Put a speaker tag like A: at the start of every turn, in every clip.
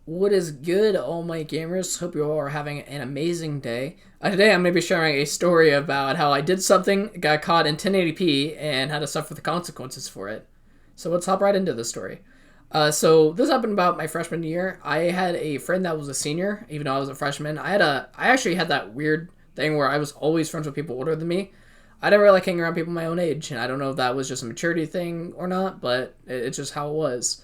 A: What is good, all my gamers? Hope you all are having an amazing day. Today I'm going to be sharing a story about how I did something, got caught in 1080p, and had to suffer the consequences for it. So let's hop right into the story. So this happened about my freshman year. I had a friend that was a senior, even though I was a freshman. I actually had that weird thing where I was always friends with people older than me. I didn't really like hanging around people my own age, and I don't know if that was just a maturity thing or not, but it's just how it was.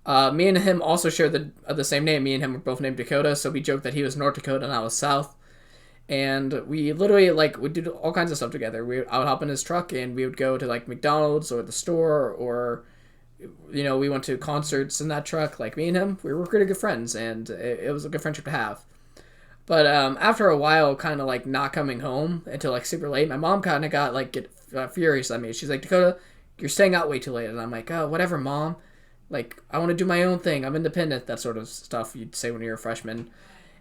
A: Me and him also share the same name. Me and him were both named Dakota, so we joked that he was North Dakota and I was South. And we literally would do all kinds of stuff together. I would hop in his truck and we would go to McDonald's or the store, or we went to concerts in that truck. Like, me and him, we were pretty good friends, and it was a good friendship to have. But after a while, kind of not coming home until super late, my mom kind of got furious at me. She's like, Dakota, you're staying out way too late. And I'm like, oh, whatever, mom. I want to do my own thing. I'm independent. That sort of stuff you'd say when you're a freshman.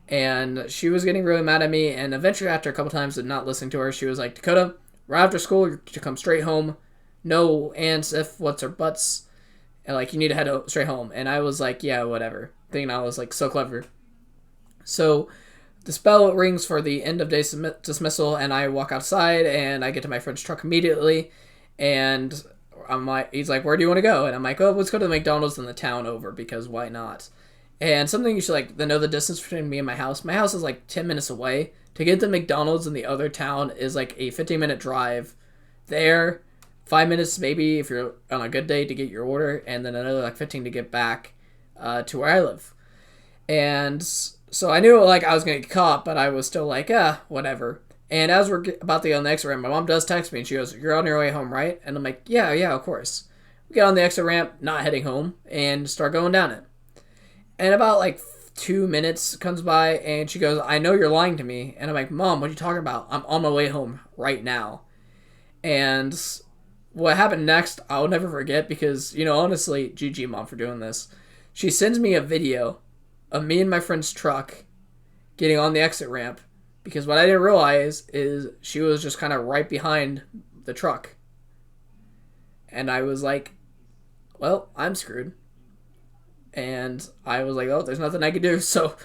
A: And she was getting really mad at me. And eventually, after a couple times of not listening to her, she was like, Dakota, right after school, you're to come straight home. No ands, if, whats, or buts. And you need to head straight home. And I was like, yeah, whatever. Thinking I was so clever. So the bell rings for the end of day dismissal, and I walk outside, and I get to my friend's truck immediately. And he's like, where do you want to go? And I'm like, oh, let's go to the McDonald's in the town over, because why not? And something you should know the distance between me and my house. My house is 10 minutes away. To get to McDonald's in the other town is a 15-minute drive there, 5 minutes maybe if you're on a good day to get your order, and then another 15 to get back to where I live. And so I knew I was gonna get caught, but I was still whatever. And as we're about to get on the exit ramp, my mom does text me, and she goes, you're on your way home, right? And I'm like, yeah, of course. We get on the exit ramp, not heading home, and start going down it. And about 2 minutes comes by, and she goes, I know you're lying to me. And I'm like, Mom, what are you talking about? I'm on my way home right now. And what happened next, I'll never forget, because, honestly, GG, Mom, for doing this. She sends me a video of me and my friend's truck getting on the exit ramp, because what I didn't realize is she was just kind of right behind the truck. And I was like, well, I'm screwed. And I was like, oh, there's nothing I could do. So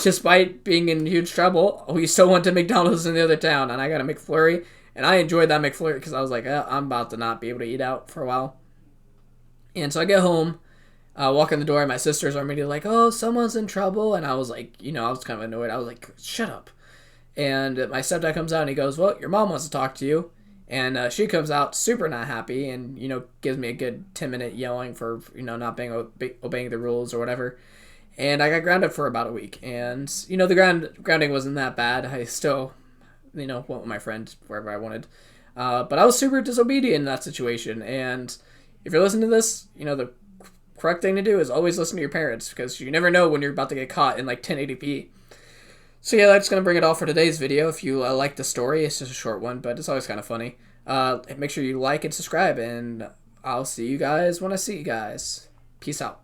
A: despite being in huge trouble, we still went to McDonald's in the other town, and I got a McFlurry. And I enjoyed that McFlurry because I was like, I'm about to not be able to eat out for a while. And so I get home, walk in the door, and my sisters are immediately like, oh, someone's in trouble. And I was like, I was kind of annoyed. I was like, shut up. And my stepdad comes out, and he goes, well, your mom wants to talk to you. And she comes out super not happy, and, gives me a good 10-minute yelling for, not obeying the rules or whatever. And I got grounded for about a week. And, the grounding wasn't that bad. I still, went with my friend wherever I wanted. But I was super disobedient in that situation. And if you're listening to this, the correct thing to do is always listen to your parents, because you never know when you're about to get caught in 1080p. So yeah, that's going to bring it all for today's video. If you like the story, it's just a short one, but it's always kind of funny. Make sure you like and subscribe, and I'll see you guys when I see you guys. Peace out.